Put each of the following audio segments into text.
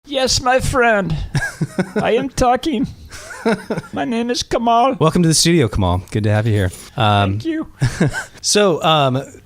Yes, my friend. I am talking. My name is Kamal. Welcome to the studio, Kamal. Good to have you here. Thank you. So,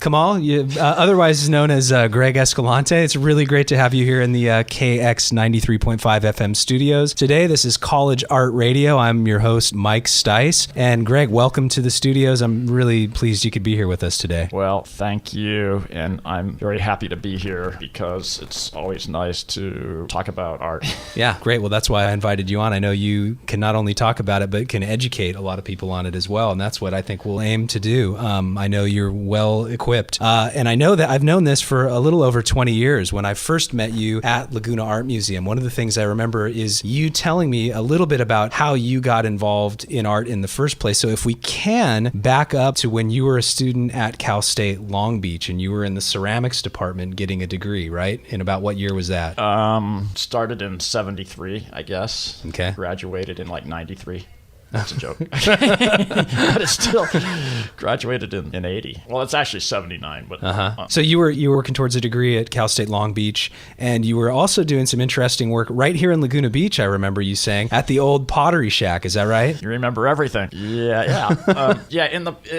Kamal, otherwise known as Greg Escalante, it's really great to have you here in the KX 93.5 FM studios. Today, this is College Art Radio. I'm your host, Mike Stice. And Greg, welcome to the studios. I'm really pleased you could be here with us today. Well, thank you. And I'm very happy to be here because it's always nice to talk about art. Yeah, great. Well, that's why I invited you on. I know you can not only talk about it, but can educate a lot of people on it as well. And that's what I think we'll aim to do. I know you're well equipped. And I know that I've known this for a little over 20 years. When I first met you at Laguna Art Museum, one of the things I remember is you telling me a little bit about how you got involved in art in the first place. So if we can back up to when you were a student at Cal State Long Beach and you were in the ceramics department getting a degree, right? And about what year was that? Started in 73, I guess. Okay. Graduated in like 93. That's a joke. But it's still graduated in 80. Well, it's actually 79. But So you were working towards a degree at Cal State Long Beach, and you were also doing some interesting work right here in Laguna Beach, I remember you saying, at the old Pottery Shack. Is that right? You remember everything. Yeah.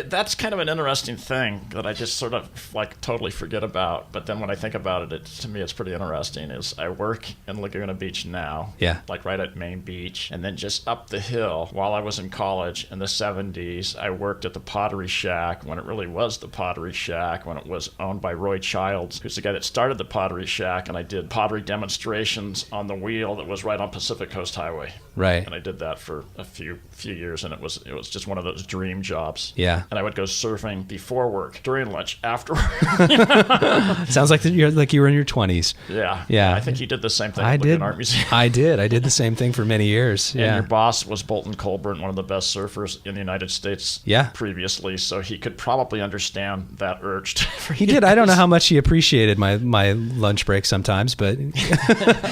That's kind of an interesting thing that I just sort of like totally forget about. But then when I think about it, to me, it's pretty interesting. Is I work in Laguna Beach now, like right at Main Beach, and then just up the hill while I was in college in the 70s, I worked at the Pottery Shack when it really was the Pottery Shack, when it was owned by Roy Childs, who's the guy that started the Pottery Shack, and I did pottery demonstrations on the wheel that was right on Pacific Coast Highway. Right. And I did that for a few years, and it was just one of those dream jobs. Yeah. And I would go surfing before work, during lunch, after work. Sounds like you were in your 20s. Yeah. I think you did the same thing at Laguna Art Museum. I did the same thing for many years. And your boss was Bolton Colburn, one of the best surfers in the United States previously, so he could probably understand that urge. He did. I don't know how much he appreciated my lunch break sometimes, but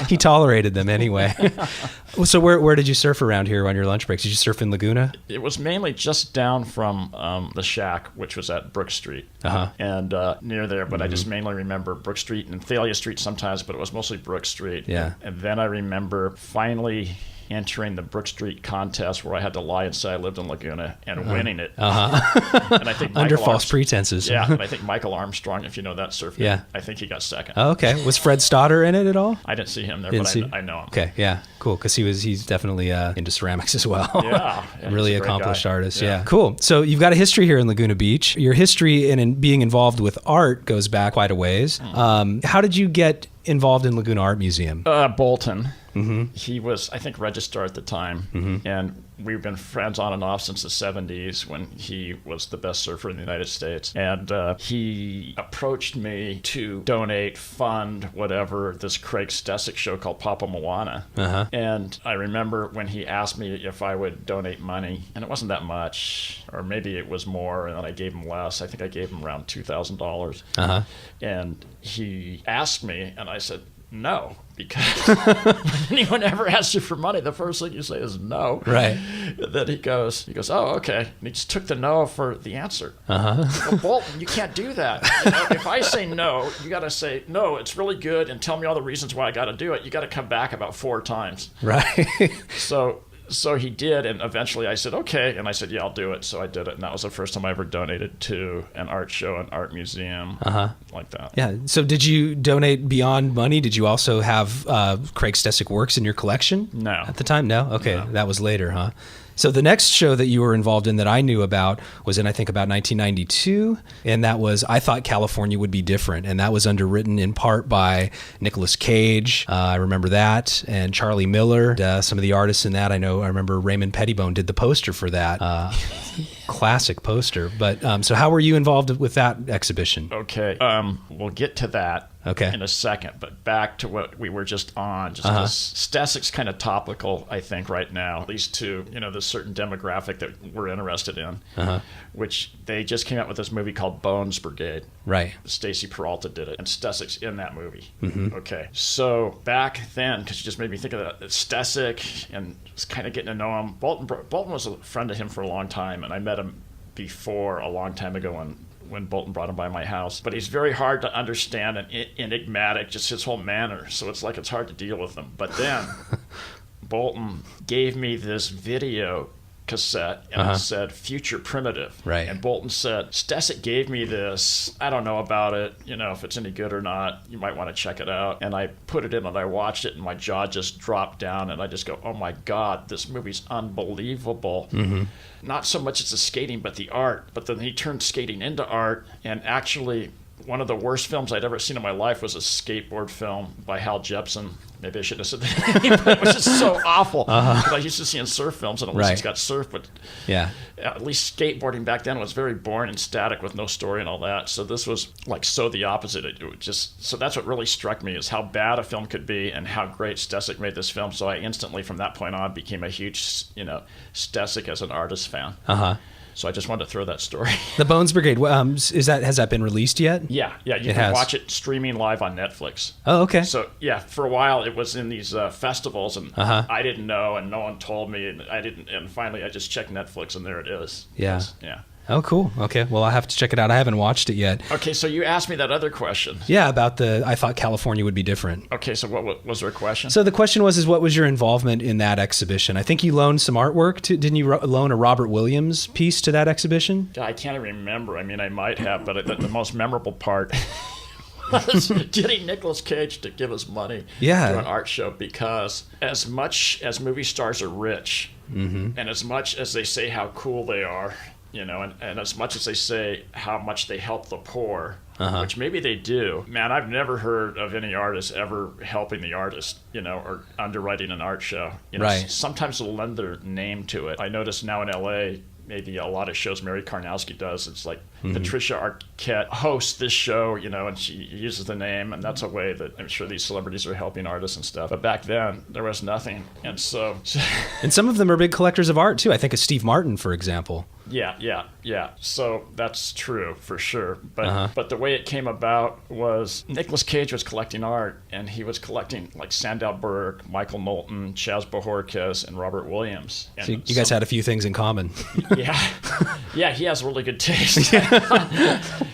he tolerated them anyway. So where did you surf around here on your lunch breaks? Did you surf in Laguna? It was mainly just down from the Shack, which was at Brook Street, and near there, but I just mainly remember Brook Street and Thalia Street sometimes, but it was mostly Brook Street. Yeah. And then I remember finally entering the Brook Street contest where I had to lie and say I lived in Laguna and winning it. And I think under false pretenses. Yeah, and I think Michael Armstrong, if you know that surfer, I think he got second. Oh, okay. Was Fred Stoddard in it at all? I didn't see him there, I know him. Okay, yeah, cool, because he's definitely into ceramics as well. Yeah. Really accomplished artist. Yeah, cool. So you've got a history here in Laguna Beach. Your history in being involved with art goes back quite a ways. How did you get involved in Laguna Art Museum? Bolton. Mm-hmm. He was, I think, registrar at the time, and we've been friends on and off since the 70s when he was the best surfer in the United States. And he approached me to donate, fund, whatever, this Craig Stesick show called Papa Moana. And I remember when he asked me if I would donate money, and it wasn't that much, or maybe it was more, and then I gave him less. I think I gave him around $2,000. And he asked me, and I said, no, because when anyone ever asks you for money, the first thing you say is no. Right. Then he goes, oh, okay. And he just took the no for the answer. Well, Bolton, you can't do that. If I say no, you got to say, no, it's really good, and tell me all the reasons why I got to do it. You got to come back about 4 times. Right. So he did, and eventually I said, okay. And I said, yeah, I'll do it. So I did it, and that was the first time I ever donated to an art show, an art museum, like that. Yeah. So did you donate beyond money? Did you also have Craig Stesick works in your collection? No. At the time? No? Okay. No. That was later, huh? So the next show that you were involved in that I knew about was in, I think, about 1992, and that was I Thought California Would Be Different, and that was underwritten in part by Nicolas Cage, I remember that, and Charlie Miller, some of the artists in that. I remember Raymond Pettibone did the poster for that, classic poster. But so how were you involved with that exhibition? Okay, we'll get to that. In a second, but back to what we were just on, just because Stesick's kind of topical, I think, right now, at least to, this certain demographic that we're interested in, which they just came out with this movie called Bones Brigade. Right. Stacy Peralta did it, and Stesick's in that movie. Okay, so back then, because you just made me think of that, Stesick, and was kind of getting to know him. Bolton was a friend of him for a long time, and I met him before a long time ago when Bolton brought him by my house. But he's very hard to understand and enigmatic, just his whole manner. So it's like it's hard to deal with him. But then Bolton gave me this video cassette, and it said Future Primitive. Right. And Bolton said, Stesic gave me this. I don't know about it. You know, if it's any good or not, you might want to check it out. And I put it in and I watched it, and my jaw just dropped down, and I just go, oh my God, this movie's unbelievable. Not so much as the skating, but the art. But then he turned skating into art, and actually one of the worst films I'd ever seen in my life was a skateboard film by Hal Jepsen. Maybe I shouldn't have said that name, but it was just so awful. I used to see in surf films, and at least it's got surf, but at least skateboarding back then was very boring and static with no story and all that. So this was like so the opposite. It would just, so that's what really struck me, is how bad a film could be and how great Stesic made this film. So I instantly, from that point on, became a huge, you know, Stesic as an artist fan. So I just wanted to throw that story. The Bones Brigade, has that been released yet? Yeah, you can watch it streaming live on Netflix. Oh, okay. So yeah, for a while it was in these festivals, and I didn't know, and no one told me, and finally I just checked Netflix, and there it is. Yeah. Yeah. Oh, cool. Okay. Well, I'll have to check it out. I haven't watched it yet. Okay, so you asked me that other question. Yeah, about I thought California would be different. Okay, so what was there a question? So the question was, what was your involvement in that exhibition? I think you loaned some artwork to, didn't you loan a Robert Williams piece to that exhibition? I can't remember. I mean, I might have, but the most memorable part was getting Nicolas Cage to give us money to an art show, because as much as movie stars are rich, and as much as they say how cool they are, you know, and as much as they say how much they help the poor, which maybe they do, man, I've never heard of any artist ever helping the artist, you know, or underwriting an art show. You know, sometimes they'll lend their name to it. I notice now in L.A., maybe a lot of shows Mary Karnowski does, it's like Patricia Arquette hosts this show, you know, and she uses the name, and that's a way that I'm sure these celebrities are helping artists and stuff. But back then, there was nothing. And so... and some of them are big collectors of art, too. I think of Steve Martin, for example. Yeah. So that's true for sure. But the way it came about was Nicolas Cage was collecting art, and he was collecting like Sandow Birk, Michael Knowlton, Chaz Bojorquez, and Robert Williams. And so you guys had a few things in common. Yeah, he has really good taste.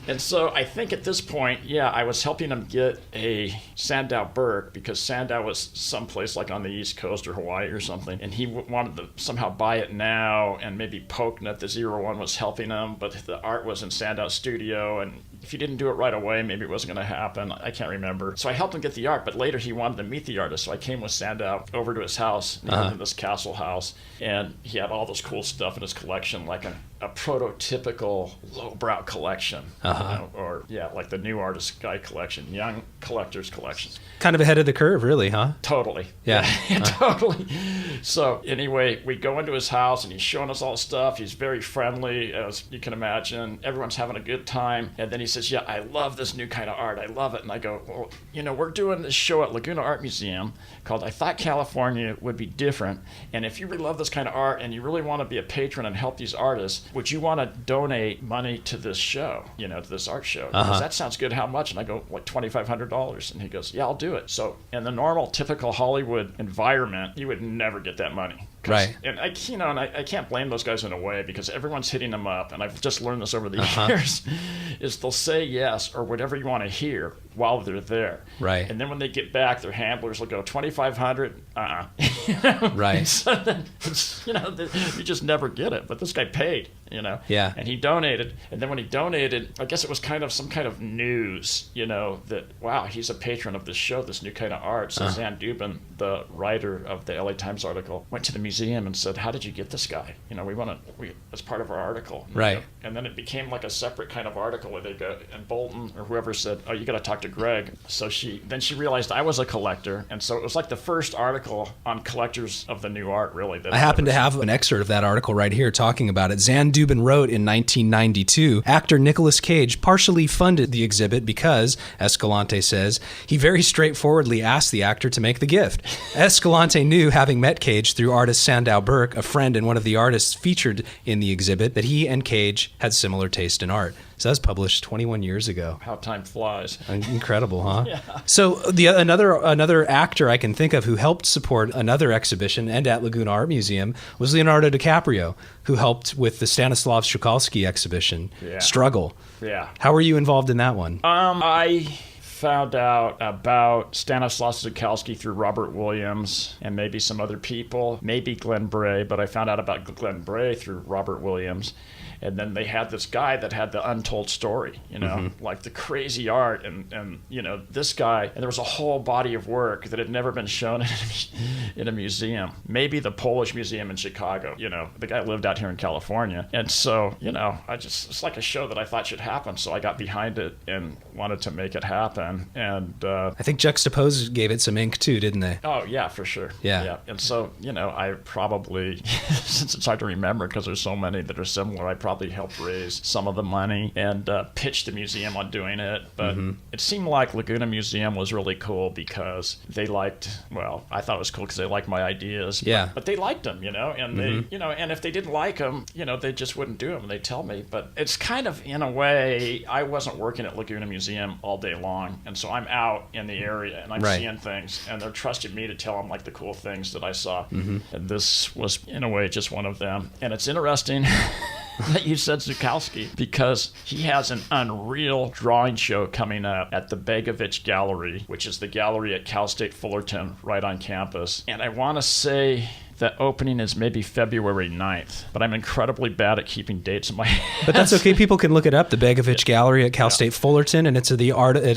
And so I think at this point, I was helping him get a Sandow Birk, because Sandow was someplace like on the East Coast or Hawaii or something, and he wanted to somehow buy it now, and maybe Pokenet, the 01 was helping him, but the art was in Sandow's studio, and if he didn't do it right away, maybe it wasn't going to happen. I can't remember. So I helped him get the art, but later he wanted to meet the artist, so I came with Sandow over to his house, in this castle house, and he had all this cool stuff in his collection, like a prototypical lowbrow collection, you know, or like the new artist guy collection, young collectors collection. Kind of ahead of the curve, really, huh? Totally. Yeah. Totally. So anyway, we go into his house, and he's showing us all the stuff. He's very friendly, as you can imagine. Everyone's having a good time. And then he says, I love this new kind of art. I love it. And I go, well, you know, we're doing this show at Laguna Art Museum called I Thought California Would Be Different. And if you really love this kind of art and you really want to be a patron and help these artists, would you want to donate money to this show, you know, to this art show? Because that sounds good. How much? And I go, like $2,500. And he goes, yeah, I'll do it. So in the normal, typical Hollywood environment, you would never get that money. Right. And I can't blame those guys in a way, because everyone's hitting them up, and I've just learned this over the years, is they'll say yes or whatever you want to hear while they're there. Right. And then when they get back, their handlers will go, $2,500, Right. So then, you know, you just never get it. But this guy paid, you know. Yeah. And he donated. And then when he donated, I guess it was kind of some kind of news, you know, that, wow, he's a patron of this show, this new kind of art. So Zan Dubin, the writer of the LA Times article, went to the museum and said, how did you get this guy? You know, we as part of our article. Right. You know? And then it became like a separate kind of article where they go, and Bolton or whoever said, oh, you got to talk to Greg. So she realized I was a collector. And so it was like the first article on collectors of the new art, really. That I happen to have an excerpt of that article right here talking about it. Zan Dubin wrote in 1992, actor Nicolas Cage partially funded the exhibit because, Escalante says, he very straightforwardly asked the actor to make the gift. Escalante knew, having met Cage through artist Sandow Birk, a friend and one of the artists featured in the exhibit, that he and Cage had similar taste in art. So that was published 21 years ago. How time flies. Incredible, huh? Yeah. So another actor I can think of who helped support another exhibition and at Laguna Art Museum was Leonardo DiCaprio, who helped with the Stanislav Shukalsky exhibition, Struggle. Yeah. How were you involved in that one? I found out about Stanislav Shukalsky through Robert Williams and maybe some other people, maybe Glenn Bray, but I found out about Glenn Bray through Robert Williams. And then they had this guy that had the untold story, like the crazy art and this guy. And there was a whole body of work that had never been shown in a museum. Maybe the Polish Museum in Chicago, the guy lived out here in California. And so, it's like a show that I thought should happen. So I got behind it and wanted to make it happen. And I think Juxtapoz gave it some ink too, didn't they? Oh, yeah, for sure. Yeah. And so, I probably, since it's hard to remember because there's so many that are similar, I probably helped raise some of the money and pitch the museum on doing it. But it seemed like Laguna Museum was really cool because they liked, I thought it was cool because they liked my ideas. Yeah. But they liked them, and they, and if they didn't like them, they just wouldn't do them. And they'd tell me. But it's kind of, in a way, I wasn't working at Laguna Museum all day long. And so I'm out in the area and I'm seeing things. And they're trusting me to tell them, like, the cool things that I saw. And this was, in a way, just one of them. And it's interesting that you said Shukalsky, because he has an unreal drawing show coming up at the Begovich Gallery, which is the gallery at Cal State Fullerton right on campus. And I want to say the opening is maybe February 9th, but I'm incredibly bad at keeping dates in my head. But that's okay. People can look it up, the Begovich Gallery at Cal State Fullerton, and it'll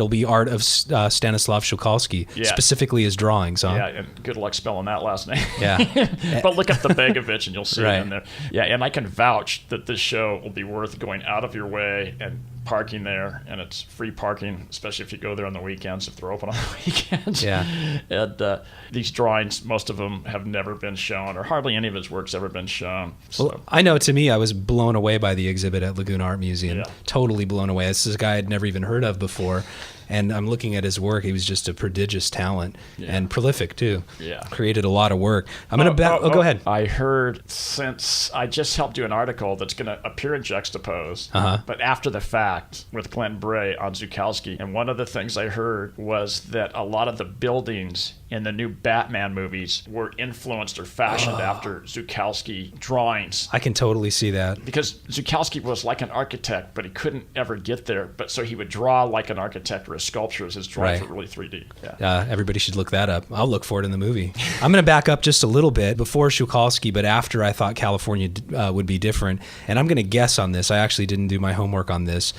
be art of Stanislav Shukalsky, specifically his drawings. Huh? Yeah, and good luck spelling that last name. Yeah. But look up the Begovich and you'll see it in there. Yeah, and I can vouch that this show will be worth going out of your way and parking there, and it's free parking, especially if you go there on the weekends, if they're open on the weekends. Yeah. And these drawings, most of them have never been shown, or hardly any of his work's ever been shown. So. Well, I know, to me, I was blown away by the exhibit at Laguna Art Museum. Yeah. Totally blown away. This is a guy I'd never even heard of before. And I'm looking at his work. He was just a prodigious talent and prolific too. Yeah, created a lot of work. Go ahead. I heard, since I just helped do an article that's going to appear in Juxtapoz, but after the fact with Glenn Bray on Shukalsky. And one of the things I heard was that a lot of the buildings in the new Batman movies were influenced or fashioned after Shukalsky drawings. I can totally see that. Because Shukalsky was like an architect, but he couldn't ever get there. But so he would draw like an architect or a sculpture. His drawings were really 3D. Yeah. Everybody should look that up. I'll look for it in the movie. I'm going to back up just a little bit before Shukalsky, but after I thought California would be different. And I'm going to guess on this. I actually didn't do my homework on this.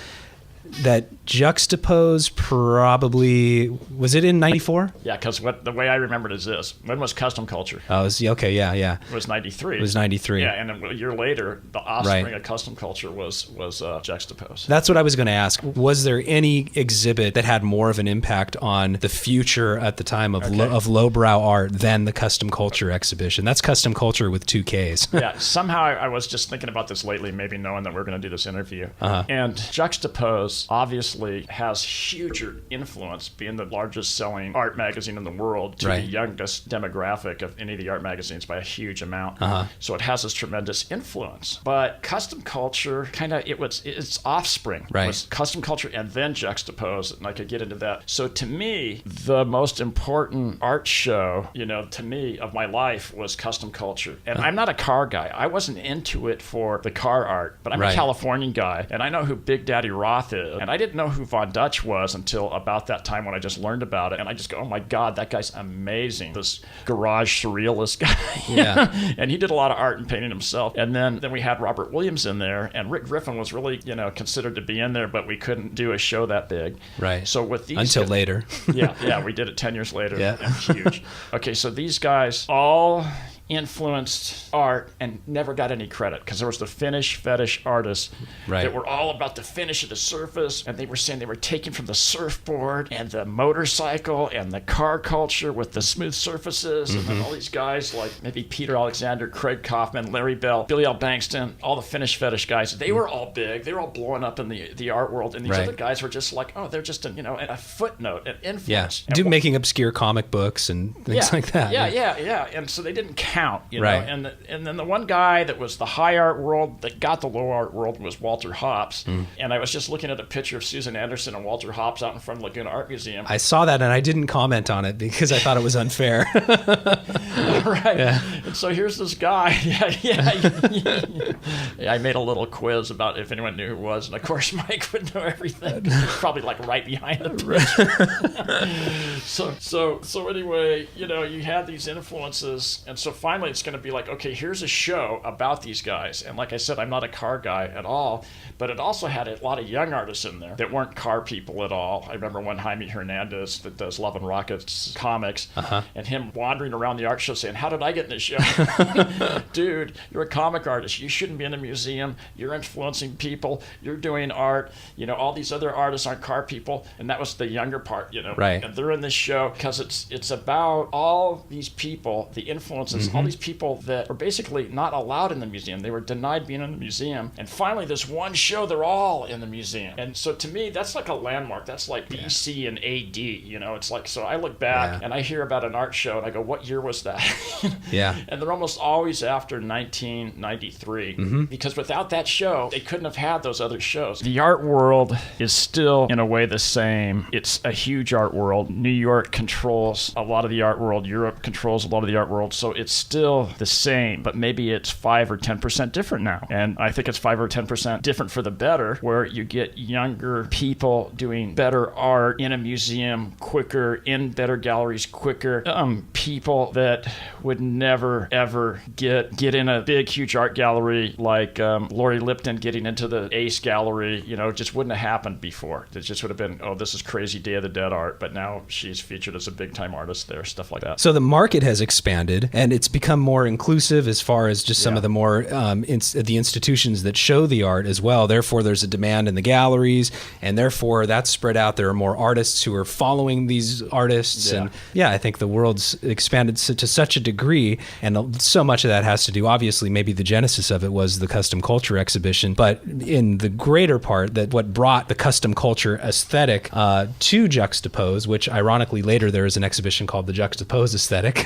That Juxtapoz probably, was it in 94? Yeah, because the way I remember it is this. When was Kustom Kulture? Oh, okay, yeah. It was 93. It was 93. Yeah, and a year later, the offspring of Kustom Kulture was Juxtapoz. That's what I was going to ask. Was there any exhibit that had more of an impact on the future at the time of lowbrow art than the Kustom Kulture exhibition? That's Kustom Kulture with 2 Ks. Yeah, somehow I was just thinking about this lately, maybe knowing that we're going to do this interview. And Juxtapoz obviously has huger influence, being the largest selling art magazine in the world to the youngest demographic of any of the art magazines by a huge amount. So it has this tremendous influence. But Kustom Kulture, its offspring was Kustom Kulture and then Juxtapoz, and I could get into that. So to me, the most important art show, to me, of my life was Kustom Kulture. And I'm not a car guy. I wasn't into it for the car art, but I'm a Californian guy, and I know who Big Daddy Roth is. And I didn't know who Von Dutch was until about that time when I just learned about it. And I just go, oh my God, that guy's amazing. This garage surrealist guy. Yeah. And he did a lot of art and painting himself. And then we had Robert Williams in there. And Rick Griffin was really, considered to be in there, but we couldn't do a show that big. Right. So with these until later. Yeah, we did it 10 years later. Yeah. And huge. Okay, so these guys all influenced art and never got any credit because there was the finish fetish artists that were all about the finish of the surface, and they were saying they were taken from the surfboard and the motorcycle and the car culture with the smooth surfaces, and then all these guys like maybe Peter Alexander, Craig Kaufman, Larry Bell, Billy L. Bankston, all the finish fetish guys, they were all big, they were all blowing up in the art world, and these other guys were just like, oh, they're just a footnote, an influence. Making obscure comic books and things like that. Yeah, and so they didn't count count, you Right. know. And then the one guy that was the high art world that got the low art world was Walter Hopps. And I was just looking at a picture of Susan Anderson and Walter Hopps out in front of Laguna Art Museum. I saw that and I didn't comment on it because I thought it was unfair. Right. Yeah. And so here's this guy. Yeah. I made a little quiz about if anyone knew who it was, and of course Mike would know everything. Probably like right behind the picture. So anyway, you know, you had these influences, and so finally it's going to be like, okay, here's a show about these guys. And like I said, I'm not a car guy at all, but it also had a lot of young artists in there that weren't car people at all. I remember one Jaime Hernandez that does Love and Rockets comics, and him wandering around the art show saying, how did I get in this show? Dude, you're a comic artist. You shouldn't be in a museum. You're influencing people. You're doing art. You know, all these other artists aren't car people. And that was the younger part, you know. Right. And they're in this show because it's about all these people, the influences, all these people that were basically not allowed in the museum. They were denied being in the museum. And finally, this one show, they're all in the museum. And so to me, that's like a landmark. That's like BC and AD, you know. It's like, so I look back and I hear about an art show and I go, what year was that? Yeah. And they're almost always after 1993 because without that show, they couldn't have had those other shows. The art world is still in a way the same. It's a huge art world. New York controls a lot of the art world. Europe controls a lot of the art world. So it's still the same, but maybe it's 5 or 10% different now. And I think it's 5 or 10% different for the better, where you get younger people doing better art in a museum quicker, in better galleries quicker. People that would never ever get in a big huge art gallery like Lori Lipton getting into the Ace Gallery, you know, just wouldn't have happened before. It just would have been, oh, this is crazy Day of the Dead art, but now she's featured as a big time artist there, stuff like that. So the market has expanded and it's become more inclusive as far as just some of the more the institutions that show the art as well. Therefore, there's a demand in the galleries, and therefore that's spread out. There are more artists who are following these artists, and I think the world's expanded to such a degree, and so much of that has to do, obviously, maybe the genesis of it was the Kustom Kulture exhibition, but in the greater part, that what brought the Kustom Kulture aesthetic to Juxtapoz, which ironically later there is an exhibition called the Juxtapoz aesthetic.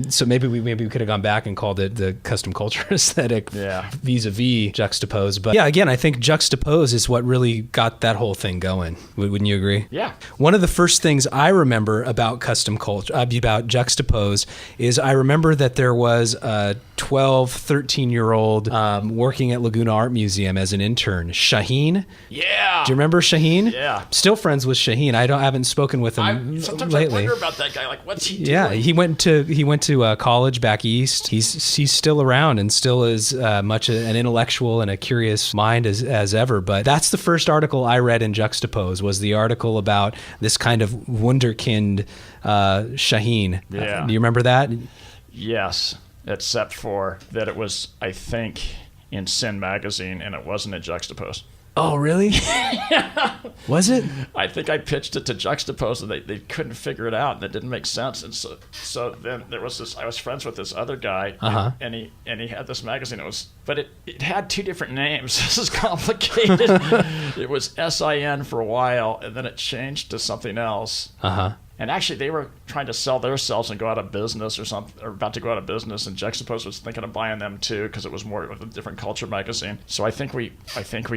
So maybe we could have gone back and called it the Kustom Kulture aesthetic vis-a-vis Juxtapoz. But yeah, again, I think Juxtapoz is what really got that whole thing going. Wouldn't you agree? Yeah. One of the first things I remember about Kustom Kulture, about Juxtapoz, is I remember that there was a 12, 13-year-old working at Laguna Art Museum as an intern, Shaheen. Yeah. Do you remember Shaheen? Yeah. Still friends with Shaheen. I haven't spoken with him sometimes lately. I wonder about that guy. Like, what's he doing? Yeah, he went to college back east. He's still around and still is much an intellectual and a curious mind as ever. But that's the first article I read in Juxtapoz, was the article about this kind of wunderkind Shaheen. Yeah. Do you remember that? Yes, except for that it was, I think, in Sin magazine and it wasn't at Juxtapoz. Oh, really? Was it? I think I pitched it to Juxtapoz and they couldn't figure it out and it didn't make sense. And so then there was this, I was friends with this other guy and he had this magazine. But it had 2 different names. This is complicated. It was SIN for a while and then it changed to something else. And actually, they were trying to sell themselves and go out of business or something, or about to go out of business. And Juxtapoz was thinking of buying them too because it was more of a different culture magazine. So I think we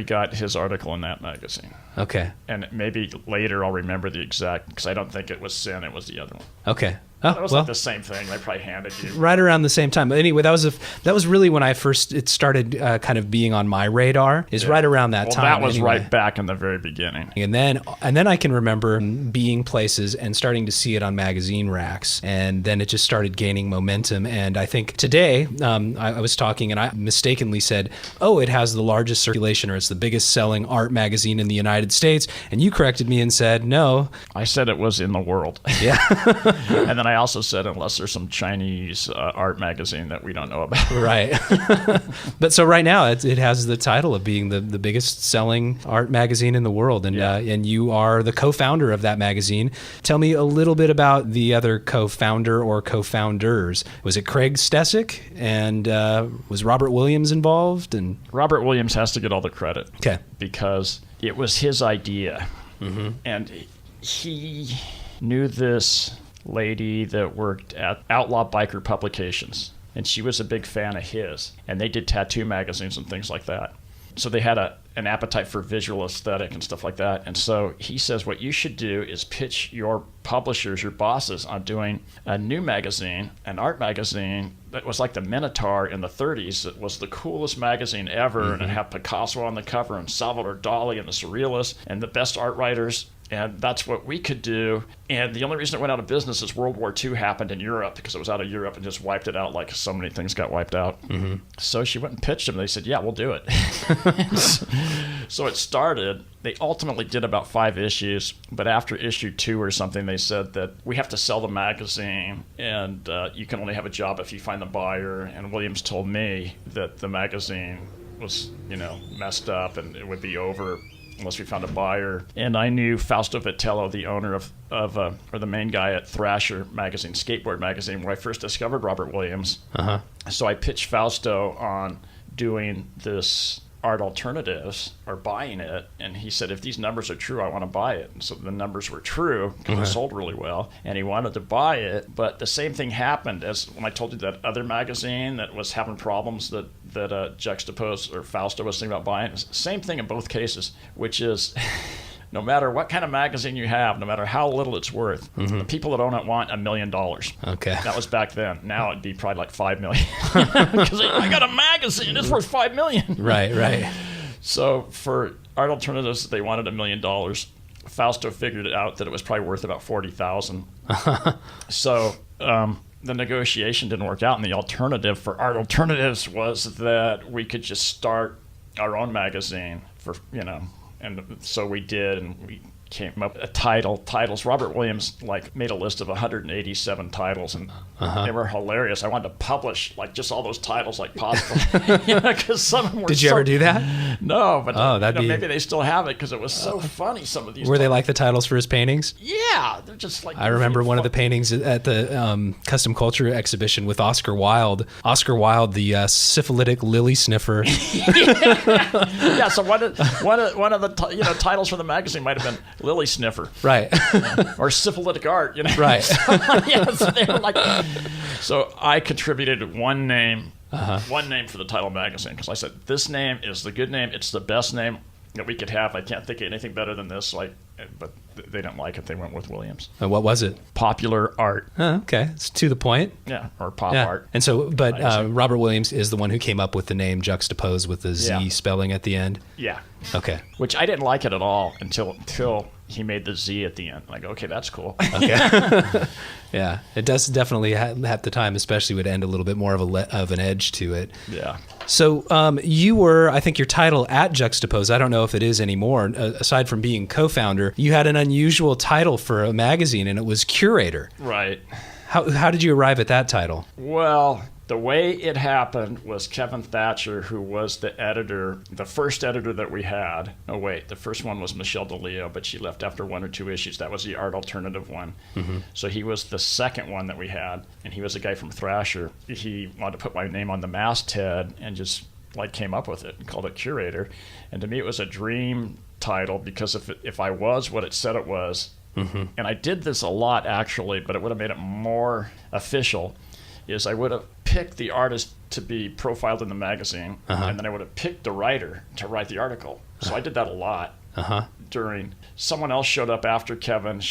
got his article in that magazine. Okay. And maybe later I'll remember the exact, because I don't think it was Sin, it was the other one. Okay. Oh, it was like the same thing. They probably handed you right around the same time. But anyway, that was really when it started kind of being on my radar. Right around that time. That was right back in the very beginning. And then I can remember being places and starting to see it on magazine racks, and then it just started gaining momentum. And I think today I was talking and I mistakenly said, "Oh, it has the largest circulation, or it's the biggest selling art magazine in the United States." And you corrected me and said, "No." I said it was in the world. Yeah. And then I also said, unless there's some Chinese art magazine that we don't know about. Right. But so right now it has the title of being the biggest selling art magazine in the world. And and you are the co-founder of that magazine. Tell me a little bit about the other co-founder or co-founders. Was it Craig Stesick? And was Robert Williams involved? And Robert Williams has to get all the credit. Okay. Because it was his idea. And he knew this lady that worked at Outlaw Biker Publications, and she was a big fan of his, and they did tattoo magazines and things like that. So they had an appetite for visual aesthetic and stuff like that. And so he says, what you should do is pitch your publishers, your bosses, on doing a new magazine, an art magazine that was like the Minotaur in the 30s. It was the coolest magazine ever, and it had Picasso on the cover and Salvador Dali and the Surrealists and the best art writers. And that's what we could do. And the only reason it went out of business is World War II happened in Europe, because it was out of Europe and just wiped it out like so many things got wiped out. So she went and pitched them. They said, yeah, we'll do it. So it started. They ultimately did about 5 issues. But after issue 2 or something, they said that we have to sell the magazine, and you can only have a job if you find the buyer. And Williams told me that the magazine was, messed up and it would be over unless we found a buyer. And I knew Fausto Vitello, the owner or the main guy at Thrasher magazine, skateboard magazine, where I first discovered Robert Williams. So I pitched Fausto on doing this art alternatives, or buying it, and he said, if these numbers are true, I want to buy it. And so the numbers were true, because it sold really well, and he wanted to buy it. But the same thing happened as when I told you that other magazine that was having problems that Juxtapoz or Fausto was thinking about buying. Same thing in both cases, which is no matter what kind of magazine you have, no matter how little it's worth, the people that own it want $1 million. Okay. That was back then. Now it'd be probably like $5 million. Because I got a magazine, it's worth $5 million. Right. So for art alternatives, they wanted $1 million. Fausto figured it out that it was probably worth about $40,000. So the negotiation didn't work out, and the alternative for art alternatives was that we could just start our own magazine for, and so we did, and we came up with titles. Robert Williams made a list of 187 titles, and they were hilarious. I wanted to publish just all those titles possible, because some of them were. Did you ever do that? No, but maybe they still have it, because it was so funny. Some of these were they like the titles for his paintings? Yeah, they're just I remember one of the paintings at the Kustom Kulture exhibition with Oscar Wilde. Oscar Wilde, the syphilitic lily sniffer. Yeah, so one of the titles for the magazine might have been Lily Sniffer, right? Or syphilitic art, right? So I contributed one name for the title magazine, because I said, this name is the good name, it's the best name that we could have. I can't think of anything better than this. But they didn't like it. They went with Williams. And what was it? Popular art. Oh, okay, it's to the point. Yeah, or pop art. And so, but Robert Williams is the one who came up with the name Juxtapoz with the Z spelling at the end. Yeah. Okay. Which I didn't like it at all until he made the Z at the end. I go, okay, that's cool. Okay. Yeah, it does definitely at the time, especially, would end a little bit more of an edge to it. Yeah. So you were, I think your title at Juxtapoz, I don't know if it is anymore, aside from being co-founder, you had an unusual title for a magazine, and it was curator. Right. How did you arrive at that title? Well, the way it happened was Kevin Thatcher, who was the editor, the first editor that we had. Oh, wait, the first one was Michelle DeLeo, but she left after 1 or 2 issues. That was the art alternative one. So he was the second one that we had, and he was a guy from Thrasher. He wanted to put my name on the masthead and just came up with it and called it Curator. And to me, it was a dream title, because if I was what it said it was, and I did this a lot actually, but it would have made it more official, is I would have picked the artist to be profiled in the magazine, and then I would have picked the writer to write the article. So I did that a lot. Someone else showed up after Kevin,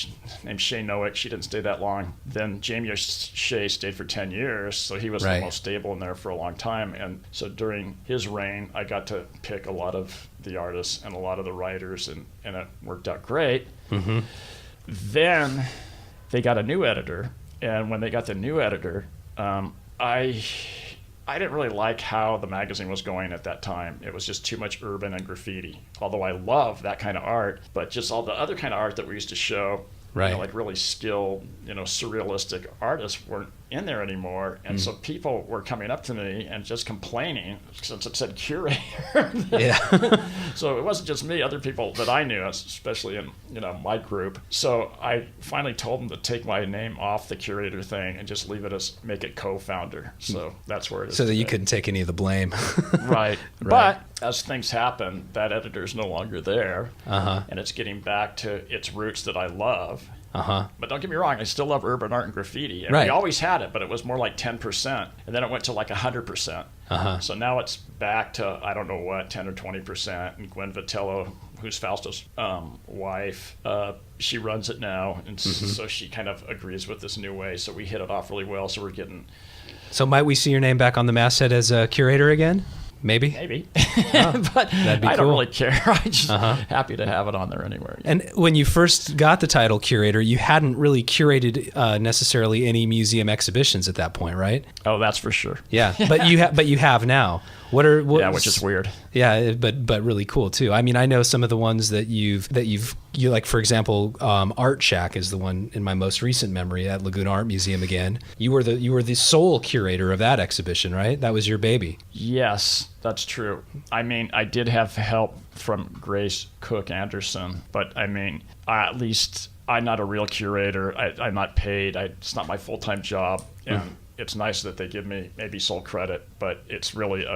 named Shay Nowick. She didn't stay that long. Then Jamie O'Shea stayed for 10 years, so he was the most stable in there for a long time. And so during his reign, I got to pick a lot of the artists and a lot of the writers, and it worked out great. Then they got a new editor, and when they got the new editor, I didn't really like how the magazine was going at that time. It was just too much urban and graffiti. Although I love that kind of art, but just all the other kind of art that we used to show, really skilled, surrealistic artists weren't in there anymore. And so people were coming up to me and just complaining, since it said curator. So it wasn't just me, other people that I knew, especially in my group. So I finally told them to take my name off the curator thing and just leave it as, make it co-founder. So that's where it is. So that today. you couldn't take any of the blame. Right. But as things happen, that editor is no longer there, and it's getting back to its roots that I love. But don't get me wrong, I still love urban art and graffiti. And Right. we always had it, but it was more like 10%. And then it went to like 100%. So now it's back to, I don't know what, 10 or 20%. And Gwen Vitello, who's Fausto's wife, she runs it now. And so she kind of agrees with this new way. So we hit it off really well. So we're getting... So might we see your name back on the masthead as a curator again? Maybe. But that'd be I cool. don't really care. I'm just happy to have it on there anywhere. And when you first got the title curator, you hadn't really curated necessarily any museum exhibitions at that point, right? Oh, that's for sure. Yeah, but you have now. Yeah, which is weird. Yeah, but really cool too. I mean, I know some of the ones that you like. For example, Art Shack is the one in my most recent memory at Laguna Art Museum. Again, you were the sole curator of that exhibition, right? That was your baby. Yes, that's true. I mean, I did have help from Grace Cook Anderson, but I mean, at least I'm not a real curator. I'm not paid. It's not my full-time job, and it's nice that they give me maybe sole credit, but it's really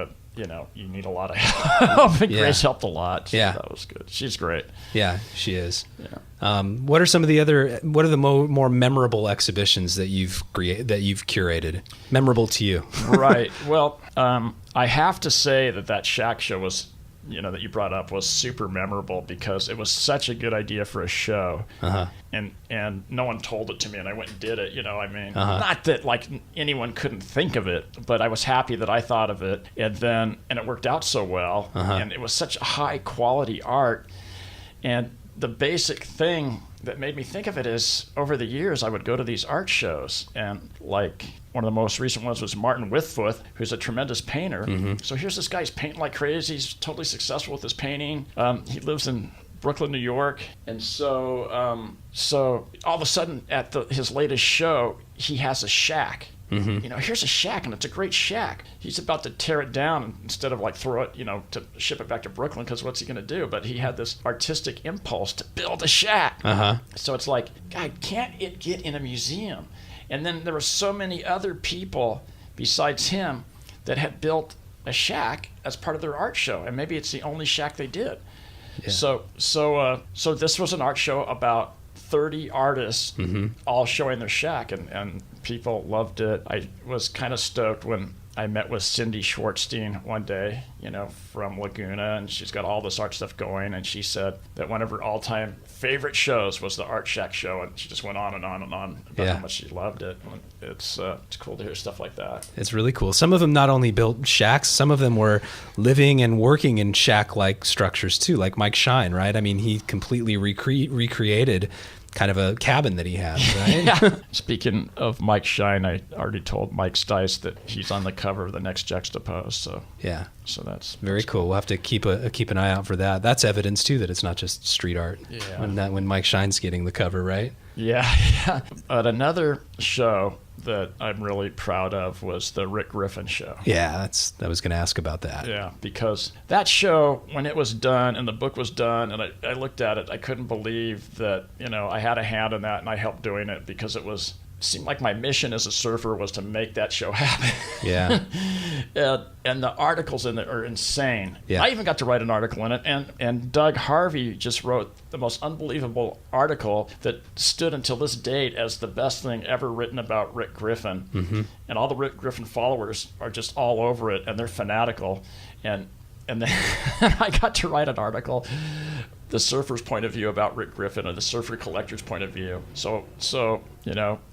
you need a lot of help. And Grace helped a lot. So that was good. She's great. Yeah, she is. Yeah. What are the more memorable exhibitions that you've curated? Memorable to you? Right. Well, I have to say that Shack show was, that you brought up was super memorable because it was such a good idea for a show. And no one told it to me, and I went and did it. Not that like anyone couldn't think of it, but I was happy that I thought of it, and it worked out so well, and it was such high quality art. And the basic thing that made me think of it is over the years I would go to these art shows, and like one of the most recent ones was Martin Whitfuth, who's a tremendous painter. So here's this guy's painting like crazy. He's totally successful with his painting. He lives in Brooklyn, New York, and so all of a sudden at his latest show, he has a shack. Here's a shack, and it's a great shack. He's about to tear it down instead of like throw it, to ship it back to Brooklyn, because what's he going to do? But he had this artistic impulse to build a shack. So it's like, God, can't it get in a museum? And then there were so many other people besides him that had built a shack as part of their art show, and maybe it's the only shack they did. Yeah. So this was an art show about 30 artists all showing their shack, and people loved it. I was kind of stoked when I met with Cindy Schwartzstein one day, from Laguna, and she's got all this art stuff going, and she said that one of her all-time favorite shows was the Art Shack show, and she just went on and on and on about how much she loved it. It's cool to hear stuff like that. It's really cool. Some of them not only built shacks, some of them were living and working in shack-like structures too, like Mike Shine, right? I mean, he completely recreated kind of a cabin that he has, right? Yeah. Speaking of Mike Shine, I already told Mike Stice that he's on the cover of the next Juxtapoz. So yeah, so that's very cool. We'll have to keep an eye out for that. That's evidence too that it's not just street art. Yeah. When Mike Shine's getting the cover, right? Yeah. But another show that I'm really proud of was the Rick Griffin show. Yeah, I was going to ask about that. Yeah, because that show, when it was done and the book was done, and I looked at it, I couldn't believe that, I had a hand in that and I helped doing it, because it seemed like my mission as a surfer was to make that show happen. Yeah. And the articles in it are insane. Yeah. I even got to write an article in it, and Doug Harvey just wrote the most unbelievable article that stood until this date as the best thing ever written about Rick Griffin. And all the Rick Griffin followers are just all over it, and they're fanatical. And then I got to write an article, the surfer's point of view about Rick Griffin, or the surfer collector's point of view. So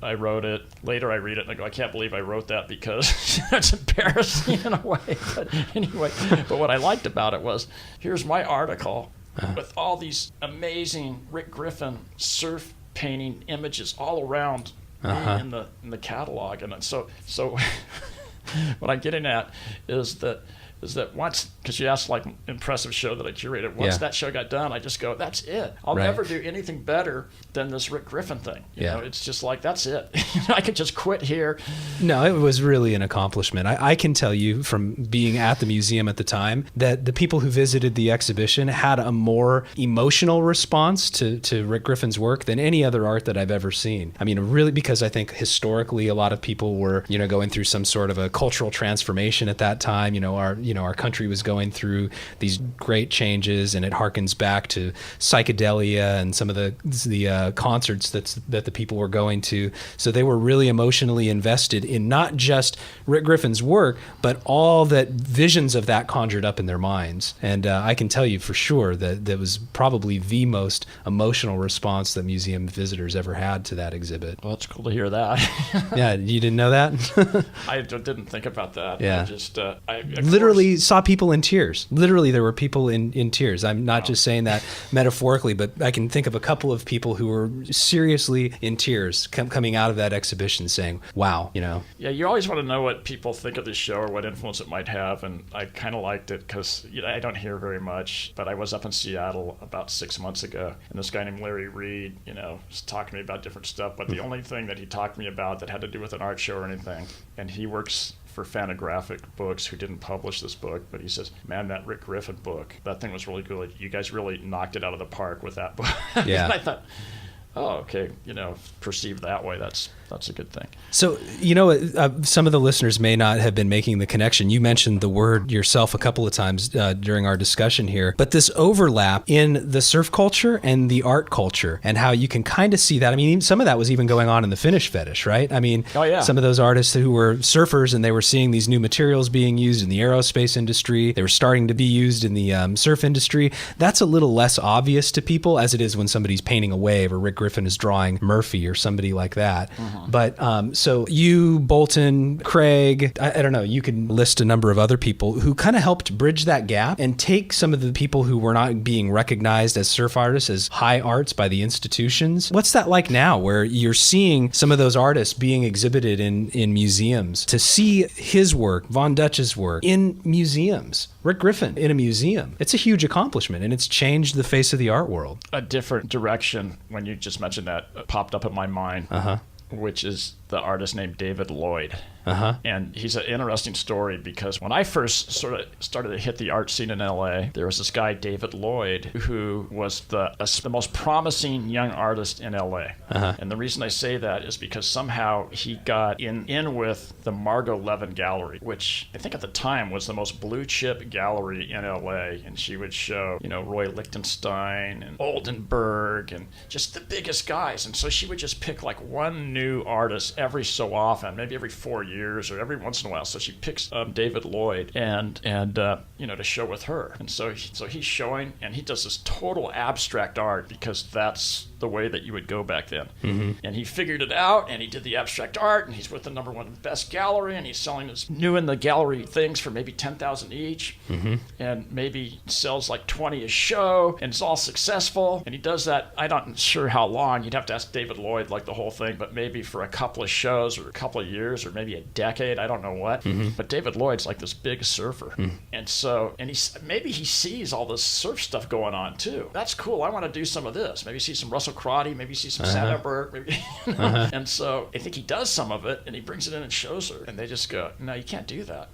I wrote it. Later I read it and I go, I can't believe I wrote that, because it's embarrassing in a way. But anyway, but what I liked about it was, here's my article with all these amazing Rick Griffin surf painting images all around me in the catalog. And so what I'm getting at is that once, because you asked like impressive show that I curated, once that show got done, I just go, that's it. I'll never do anything better than this Rick Griffin thing. You know, it's just like, that's it. I could just quit here. No, it was really an accomplishment. I can tell you from being at the museum at the time that the people who visited the exhibition had a more emotional response to Rick Griffin's work than any other art that I've ever seen. I mean, really, because I think historically a lot of people were, going through some sort of a cultural transformation at that time. our country was going through these great changes, and it harkens back to psychedelia and some of the concerts that the people were going to. So they were really emotionally invested in not just Rick Griffin's work, but all that visions of that conjured up in their minds. And I can tell you for sure that was probably the most emotional response that museum visitors ever had to that exhibit. Well, it's cool to hear that. Yeah, you didn't know that? I didn't think about that. Yeah. I just, I literally saw people in tears. Literally, there were people in tears. I'm not just saying that metaphorically, but I can think of a couple of people who were seriously in tears coming out of that exhibition saying, wow, Yeah, you always want to know what people think of the show or what influence it might have, and I kind of liked it because I don't hear very much, but I was up in Seattle about 6 months ago, and this guy named Larry Reed, was talking to me about different stuff, but the only thing that he talked to me about that had to do with an art show or anything, and he works for Fantagraphic Books, who didn't publish this book, but he says, man, that Rick Griffin book, that thing was really good. You guys really knocked it out of the park with that book. Yeah. And I thought, oh, okay, perceived that way, that's a good thing. So, some of the listeners may not have been making the connection. You mentioned the word yourself a couple of times during our discussion here, but this overlap in the surf culture and the art culture, and how you can kind of see that. I mean, some of that was even going on in the finish fetish, right? I mean, oh, yeah. Some of those artists who were surfers and they were seeing these new materials being used in the aerospace industry, they were starting to be used in the surf industry. That's a little less obvious to people as it is when somebody's painting a wave or Rick Griffin is drawing Murphy or somebody like that. Mm-hmm. But so you, Bolton, Craig, I don't know, you could list a number of other people who kind of helped bridge that gap and take some of the people who were not being recognized as surf artists as high arts by the institutions. What's that like now, where you're seeing some of those artists being exhibited in museums? To see his work, Von Dutch's work, in museums, Rick Griffin in a museum, it's a huge accomplishment, and it's changed the face of the art world. A different direction, when you just mentioned that, popped up in my mind, which is the artist named David Lloyd. And he's an interesting story because when I first sort of started to hit the art scene in LA, there was this guy, David Lloyd, who was the most promising young artist in LA. And the reason I say that is because somehow he got in with the Margot Levin Gallery, which I think at the time was the most blue chip gallery in LA. And she would show, Roy Lichtenstein and Oldenburg and just the biggest guys. And so she would just pick like one new artist every so often, maybe every 4 years or every once in a while. So she picks David Lloyd and to show with her. And so he's showing, and he does this total abstract art because that's the way that you would go back then. And he figured it out, and he did the abstract art, and he's with the number one best gallery, and he's selling his new in the gallery things for maybe $10,000 each, and maybe sells like 20 a show, and it's all successful. And he does that, I'm not sure how long, you'd have to ask David Lloyd like the whole thing, but maybe for a couple of shows or a couple of years or maybe a decade, I don't know what. But David Lloyd's like this big surfer. And so, maybe he sees all this surf stuff going on too. That's cool, I want to do some of this. Maybe see some Russell Crotty, maybe see some Sandberg, maybe. And so I think he does some of it, and he brings it in and shows her, and they just go, no, you can't do that.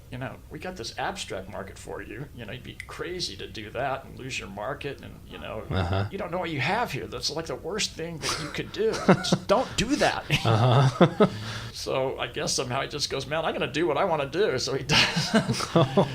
We got this abstract market for you. You'd be crazy to do that and lose your market, and you don't know what you have here. That's like the worst thing that you could do. Just don't do that. So I guess somehow he just goes, man, I'm going to do what I want to do. So he does.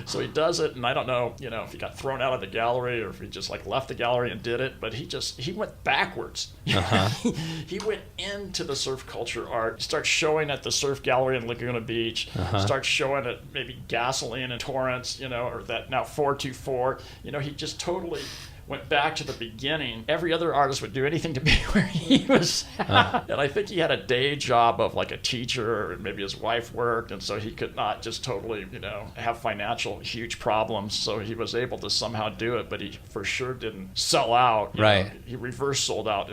So he does it, and I don't know, if he got thrown out of the gallery or if he just like left the gallery and did it, but he went backwards. He went into the surf culture art. He starts showing at the surf gallery in Laguna Beach. Starts showing at maybe Gasoline and Torrance, or that now 424. He just totally went back to the beginning. Every other artist would do anything to be where he was at. And I think he had a day job of like a teacher, or maybe his wife worked, and so he could not just totally, have financial huge problems. So he was able to somehow do it, but he for sure didn't sell out. Right. He reverse sold out.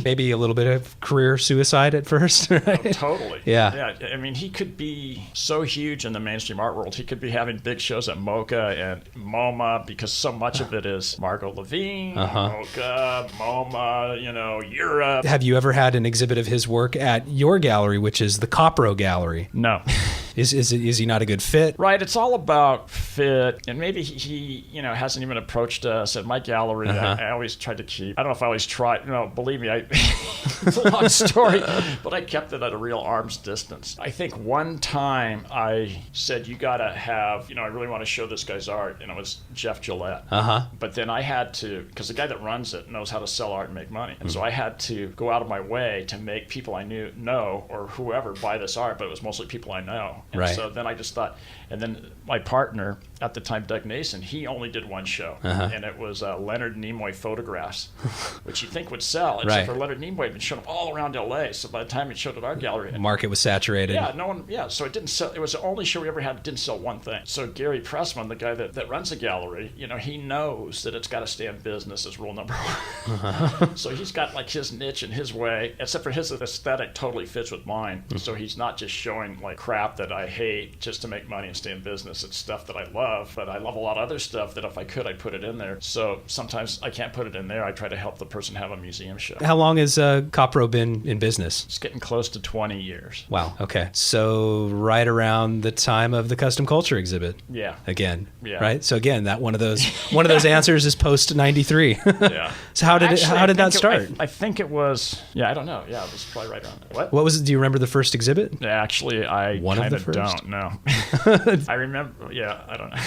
Maybe a little bit of career suicide at first, right? Oh, totally. Yeah. I mean, he could be so huge in the mainstream art world. He could be having big shows at MoCA and MoMA because so much of it is Margot Levine, MoCA, MoMA, Europe. Have you ever had an exhibit of his work at your gallery, which is the Copro Gallery? No. Is he not a good fit? Right. It's all about fit. And maybe he hasn't even approached us at my gallery. I always tried to keep, I don't know if I always tried, believe me, it's a long story, but I kept it at a real arm's distance. I think one time I said, you got to have, I really want to show this guy's art. And it was Jeff Gillette. But then I had to, because the guy that runs it knows how to sell art and make money. And so I had to go out of my way to make people I know or whoever buy this art, but it was mostly people I know. And so then I just thought, and then my partner at the time, Doug Nason, he only did one show. And it was Leonard Nimoy photographs, which you think would sell. Except for Leonard Nimoy had been shown all around LA. So by the time it showed at our gallery, the market was saturated. So it didn't sell. It was the only show we ever had that didn't sell one thing. So Gary Pressman, the guy that runs the gallery, he knows that it's got to stay in business as rule number one. So he's got like his niche and his way, except for his aesthetic totally fits with mine. So he's not just showing like crap that I hate just to make money and stay in business. It's stuff that I love, but I love a lot of other stuff that if I could, I'd put it in there. So sometimes I can't put it in there. I try to help the person have a museum show. How long has Copro been in business? It's getting close to 20 years. Wow. Okay. So right around the time of the Kustom Kulture exhibit. Yeah. Again. Yeah. Right. So again, that one of those answers is post 93. Yeah. So how did that start? I think it was. Yeah, I don't know. Yeah, it was probably right around there. What was it? Do you remember the first exhibit? Actually, I kind of don't know. I remember. Yeah, I don't know.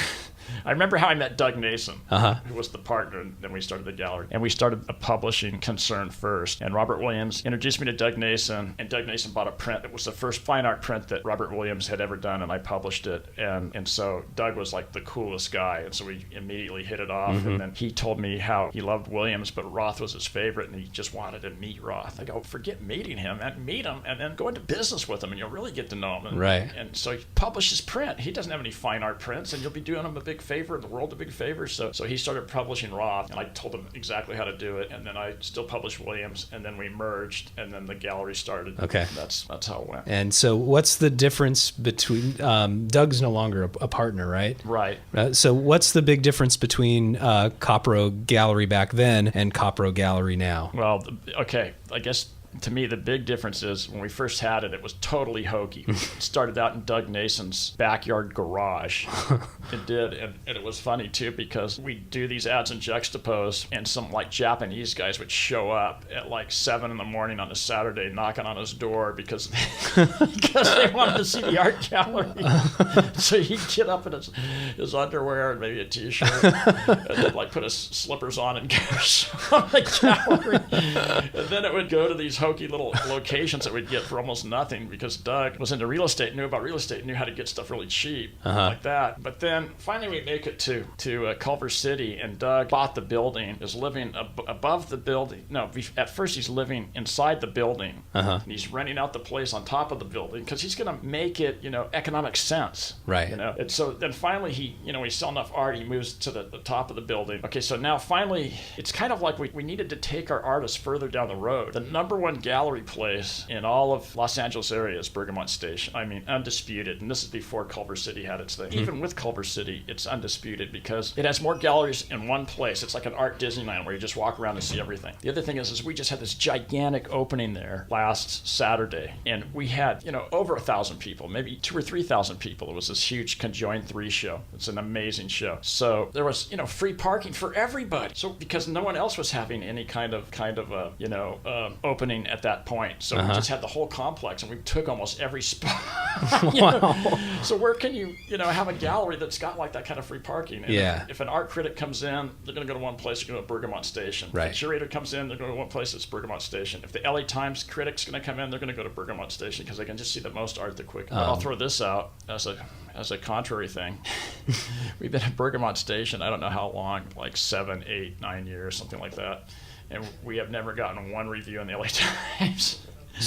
I remember how I met Doug Nason, who was the partner, and then we started the gallery. And we started a publishing concern first. And Robert Williams introduced me to Doug Nason, and Doug Nason bought a print. It was the first fine art print that Robert Williams had ever done, and I published it. And so Doug was like the coolest guy, and so we immediately hit it off. And then he told me how he loved Williams, but Roth was his favorite, and he just wanted to meet Roth. I go, forget meeting him, and meet him, and then go into business with him, and you'll really get to know him. And so he published his print. He doesn't have any fine art prints, and you'll be doing him a big favor, the world a big favor. So he started publishing Roth, and I told him exactly how to do it. And then I still published Williams, and then we merged, and then the gallery started. Okay. That's how it went. And so what's the difference between, Doug's no longer a partner, right? Right. So what's the big difference between Copro Gallery back then and Copro Gallery now? Well, okay, I guess to me, the big difference is when we first had it, it was totally hokey. It started out in Doug Nason's backyard garage. It did, and it was funny too, because we'd do these ads in Juxtapoz, and some like Japanese guys would show up at like 7 in the morning on a Saturday knocking on his door because they wanted to see the art gallery. So he'd get up in his underwear and maybe a t-shirt, and then like put his slippers on and go show the gallery. And then it would go to these hokey little locations that we'd get for almost nothing, because Doug was into real estate, knew about real estate, knew how to get stuff really cheap, like that. But then finally we make it to Culver City, and Doug bought the building, is living above the building. No, at first he's living inside the building, and he's renting out the place on top of the building because he's going to make it, economic sense. Right. And so then finally he sell enough art, he moves to the top of the building. Okay, so now finally it's kind of like we needed to take our artists further down the road. The number one gallery place in all of Los Angeles area is Bergamot Station. I mean, undisputed. And this is before Culver City had its thing. Even with Culver City, it's undisputed because it has more galleries in one place. It's like an art Disneyland where you just walk around and see everything. The other thing is we just had this gigantic opening there last Saturday, and we had, over 1,000 people, maybe 2,000 or 3,000 people. It was this huge Conjoined 3 show. It's an amazing show. So there was, free parking for everybody. So because no one else was having any kind of opening at that point. So we just had the whole complex, and we took almost every spot. Wow. So where can you, have a gallery that's got like that kind of free parking? And if an art critic comes in, they're going to go to one place, they're going to Bergamot Station. Right. If a curator comes in, they're going to one place, it's Bergamot Station. If the LA Times critic's going to come in, they're going to go to Bergamot Station because they can just see the most art the quickest. But I'll throw this out as a contrary thing. We've been at Bergamot Station, I don't know how long, like 7, 8, 9 years, something like that. And we have never gotten one review in the LA Times.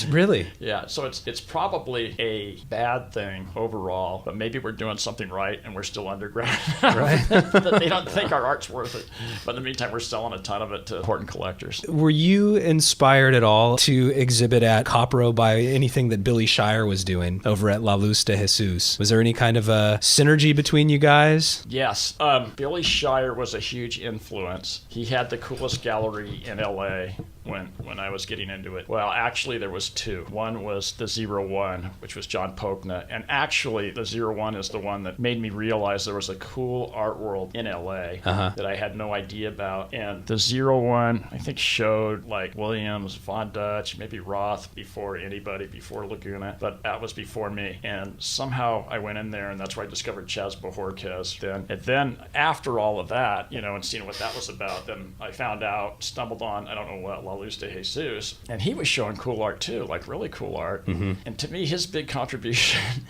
Really? Yeah, so it's probably a bad thing overall, but maybe we're doing something right and we're still underground. Right. They don't think our art's worth it. But in the meantime, we're selling a ton of it to important collectors. Were you inspired at all to exhibit at Copro by anything that Billy Shire was doing over at La Luz de Jesus? Was there any kind of a synergy between you guys? Yes. Billy Shire was a huge influence. He had the coolest gallery in LA when I was getting into it. Well, actually, there was two. One was the 01, which was John Pokna. And actually, the 01 is the one that made me realize there was a cool art world in LA that I had no idea about. And the 01, I think, showed like Williams, Von Dutch, maybe Roth before anybody, before Laguna. But that was before me. And somehow I went in there, and that's where I discovered Chas Bojorquez. And then after all of that, you know, and seeing what that was about, then I found out, stumbled on, I don't know what, La Luz de Jesus. And he was showing cool art too, like really cool art. And to me, his big contribution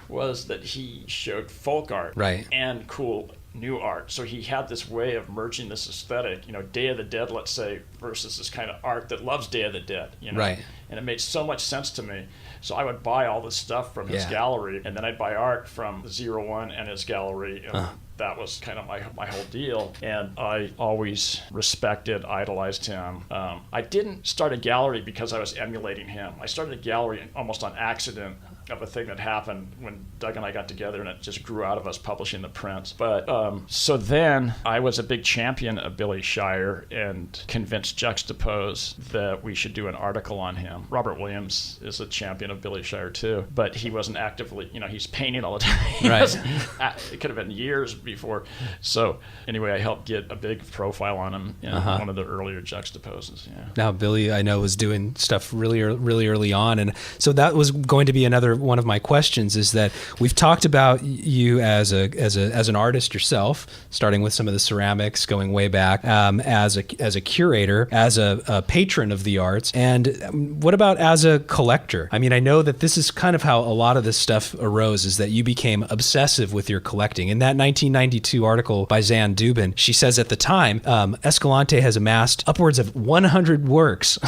was that he showed folk art and cool new art. So he had this way of merging this aesthetic, you know, Day of the Dead, let's say, versus this kind of art that loves Day of the Dead, you know. And it made so much sense to me. So I would buy all this stuff from his gallery, and then I'd buy art from the 01 and his gallery. And that was kind of my whole deal. And I always respected, idolized him. I didn't start a gallery because I was emulating him. I started a gallery almost on accident of a thing that happened when Doug and I got together, and it just grew out of us publishing the prints. But so then I was a big champion of Billy Shire and convinced Juxtapoz that we should do an article on him. Robert Williams is a champion of Billy Shire too, but he wasn't actively, you know, he's painting all the time. It could have been years before. So anyway, I helped get a big profile on him in one of the earlier Juxtapozes. Now Billy, I know, was doing stuff really early on, and so that was going to be another one of my questions, is that we've talked about you as an artist yourself, starting with some of the ceramics, going way back, as a curator, as a patron of the arts, and what about as a collector? I mean, I know that this is kind of how a lot of this stuff arose, is that you became obsessive with your collecting. In that 1992 article by Zan Dubin, she says at the time, Escalante has amassed upwards of 100 works,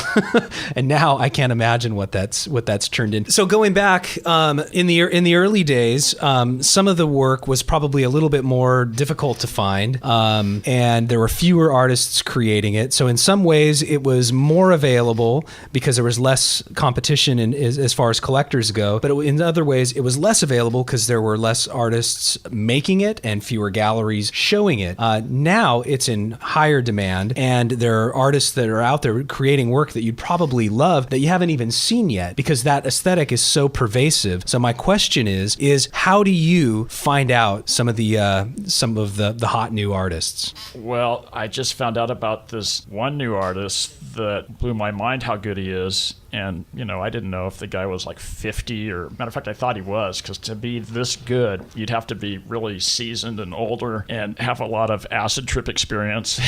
and now I can't imagine what that's turned into. So going back, in the early days, some of the work was probably a little bit more difficult to find, and there were fewer artists creating it. So in some ways, it was more available because there was less competition as far as collectors go. But in other ways, it was less available because there were less artists making it and fewer galleries showing it. Now it's in higher demand, and there are artists that are out there creating work that you'd probably love that you haven't even seen yet, because that aesthetic is so pervasive. So my question is how do you find out some of the hot new artists? Well, I just found out about this one new artist that blew my mind how good he is. And, you know, I didn't know if the guy was like 50 or, matter of fact, I thought he was, because to be this good, you'd have to be really seasoned and older and have a lot of acid trip experience.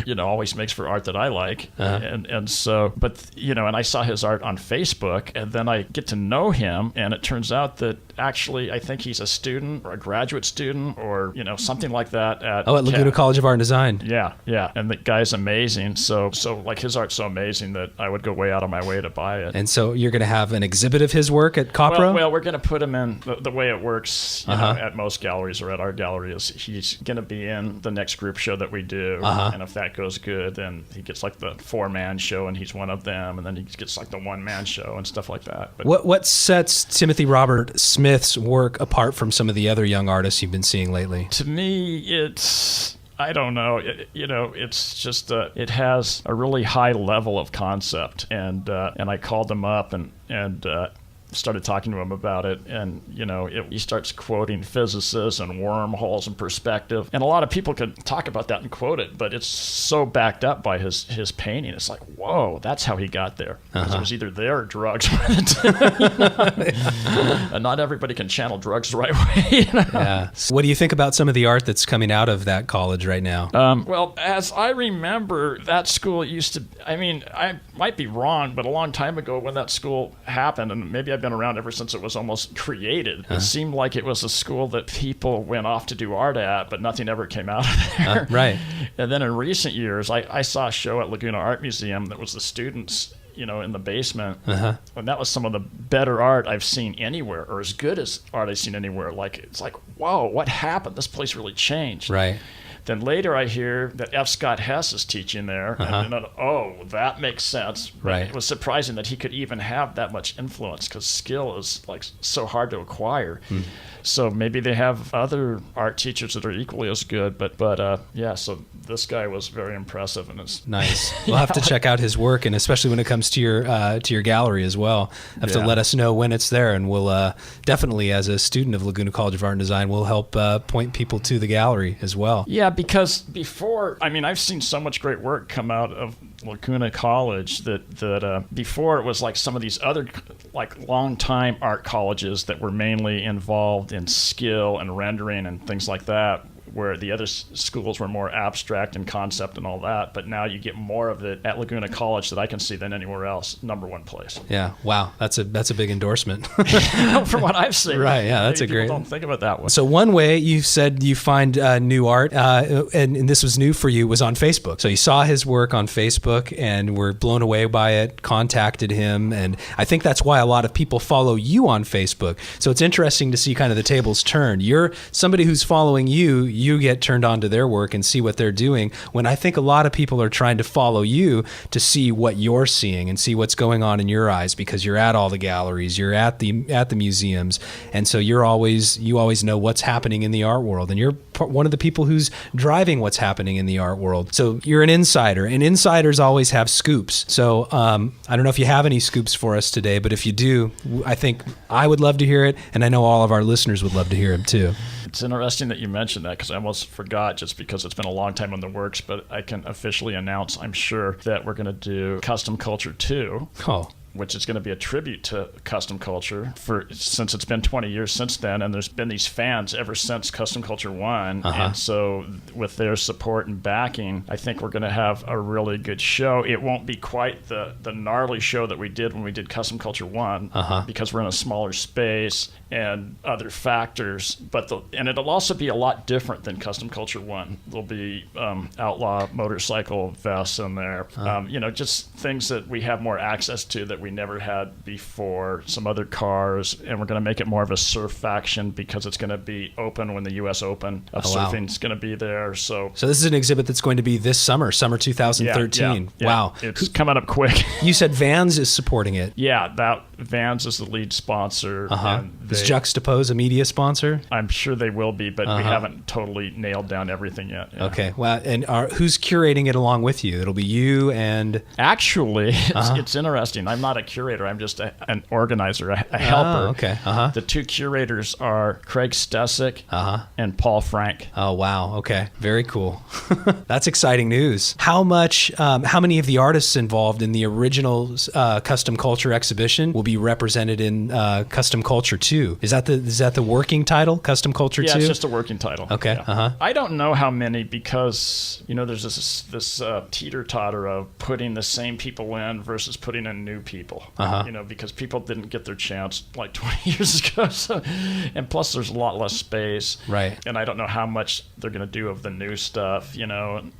You know, always makes for art that I like. And so, but, you know, and I saw his art on Facebook, and then I get to know him, and it turns out that actually I think he's a student or a graduate student or, you know, something like that at Laguna College of Art and Design. Yeah. And the guy's amazing. So like his art's so amazing that I would go way out of my way to buy it. And so you're going to have an exhibit of his work at Copro? Well, we're going to put him in the way it works, you know, at most galleries or at our gallery is he's going to be in the next group show that we do. And if that goes good, then he gets like the 4-man show and he's one of them. And then he gets like the 1-man show and stuff like that. But what sets Timothy Robert Smith's work apart from some of the other young artists you've been seeing lately? To me, it's, I don't know. It's just it has a really high level of concept, and I called him up and started talking to him about it, and you know, he starts quoting physicists and wormholes and perspective, and a lot of people could talk about that and quote it, but it's so backed up by his painting. It's like, whoa, that's how he got there. It was either there or drugs. And not everybody can channel drugs the right way. You know? Yeah. What do you think about some of the art that's coming out of that college right now? Well, as I remember, that school used to, I mean, I might be wrong, but a long time ago when that school happened, and maybe I've been around ever since it was almost created, it seemed like it was a school that people went off to do art at, but nothing ever came out of there. Right. And then in recent years, I saw a show at Laguna Art Museum that was the students, you know, in the basement. And that was some of the better art I've seen anywhere, or as good as art I've seen anywhere. Like, it's like, whoa, what happened? This place really changed. Right. Then later I hear that F. Scott Hess is teaching there. And then, that makes sense. Right. It was surprising that he could even have that much influence, because skill is like so hard to acquire. So maybe they have other art teachers that are equally as good. But so this guy was very impressive. And it's nice. We'll have to check out his work, and especially when it comes to your gallery as well. Have to let us know when it's there, and we'll definitely, as a student of Laguna College of Art and Design, we'll help point people to the gallery as well. Yeah, because before, I've seen so much great work come out of Laguna College that before it was like some of these other like long-time art colleges that were mainly involved in skill and rendering and things like that, where the other schools were more abstract and concept and all that. But now you get more of it at Laguna College that I can see than anywhere else. Number one place. Yeah. Wow. That's a big endorsement. From what I've seen. Right. Yeah. That's a great. Don't think of it that way. So one way you said you find new art, and this was new for you, was on Facebook. So you saw his work on Facebook and were blown away by it, contacted him. And I think that's why a lot of people follow you on Facebook. So it's interesting to see kind of the tables turn. You're somebody who's following you get turned on to their work and see what they're doing, when I think a lot of people are trying to follow you to see what you're seeing and see what's going on in your eyes, because you're at all the galleries, you're at the museums, and so you always know what's happening in the art world, and you're one of the people who's driving what's happening in the art world. So you're an insider, and insiders always have scoops. So I don't know if you have any scoops for us today, but if you do, I think I would love to hear it, and I know all of our listeners would love to hear them too. It's interesting that you mentioned that, because I almost forgot, just because it's been a long time in the works, but I can officially announce, I'm sure, that we're going to do Kustom Kulture II. Oh. Which is going to be a tribute to Kustom Kulture, since it's been 20 years since then, and there's been these fans ever since Kustom Kulture I. And so with their support and backing, I think we're going to have a really good show. It won't be quite the gnarly show that we did when we did Kustom Kulture I, because we're in a smaller space and other factors, and it'll also be a lot different than Kustom Kulture I. There'll be outlaw motorcycle vests in there, just things that we have more access to that we never had before, some other cars, and we're going to make it more of a surf faction, because it's going to be open when the U.S. Open of surfing is going to be there. So this is an exhibit that's going to be this summer 2013. Yeah. Wow. It's coming up quick. You said Vans is supporting it. Yeah, Vans is the lead sponsor. Is Juxtapoz a media sponsor? I'm sure they will be, but we haven't totally nailed down everything yet. Yeah. Okay. Well, and who's curating it along with you? It'll be you and... Actually, it's interesting. I'm not a curator. I'm just an organizer, a helper. Okay. The two curators are Craig Stesick and Paul Frank. Oh, wow. Okay. Very cool. That's exciting news. How many of the artists involved in the original Kustom Kulture exhibition will be represented in Kustom Kulture II? Is that the working title, Kustom Kulture II? Yeah, it's just a working title. Okay. Yeah. I don't know how many, because there's this teeter-totter of putting the same people in versus putting in new people. Because people didn't get their chance like 20 years ago. So, and plus, there's a lot less space. Right. And I don't know how much they're going to do of the new stuff,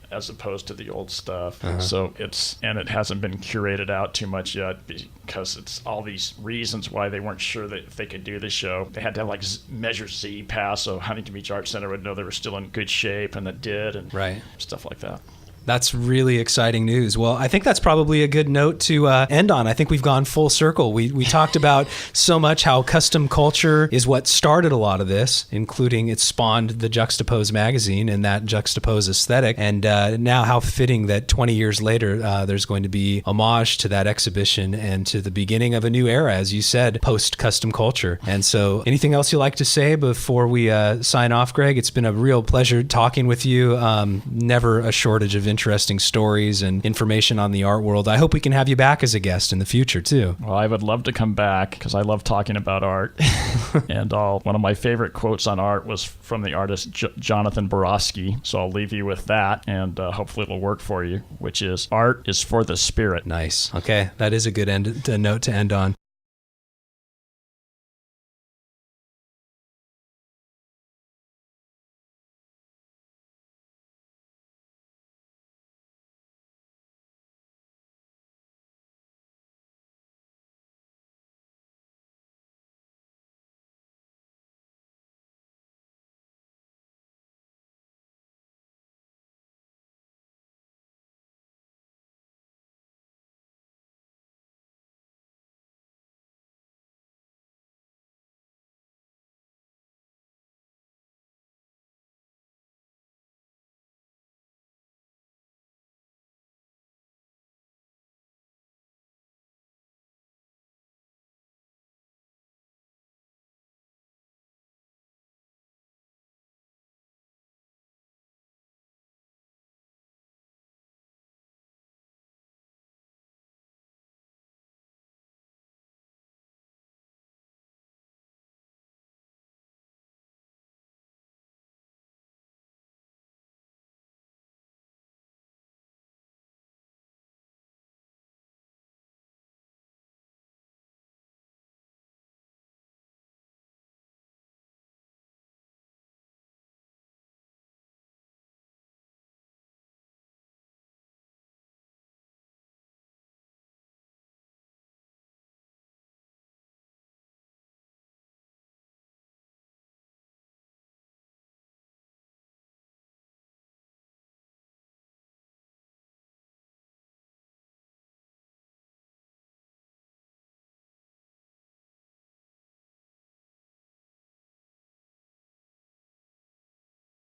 as opposed to the old stuff. So it hasn't been curated out too much yet, because it's all these reasons why they weren't sure that if they could do the show. They had to have like Measure Z pass, so Huntington Beach Art Center would know they were still in good shape, and it did, and stuff like that. That's really exciting news. Well, I think that's probably a good note to end on. I think we've gone full circle. We talked about so much how Kustom Kulture is what started a lot of this, including it spawned the Juxtapoz Magazine and that Juxtapoz aesthetic. And now how fitting that 20 years later, there's going to be homage to that exhibition and to the beginning of a new era, as you said, post-Kustom Kulture. And so anything else you'd like to say before we sign off, Greg? It's been a real pleasure talking with you. Never a shortage of interesting stories and information on the art world. I hope we can have you back as a guest in the future too. Well, I would love to come back, because I love talking about art. And one of my favorite quotes on art was from the artist Jonathan Borofsky. So I'll leave you with that, and hopefully it'll work for you, which is, art is for the spirit. Nice. Okay. That is a good note to end on.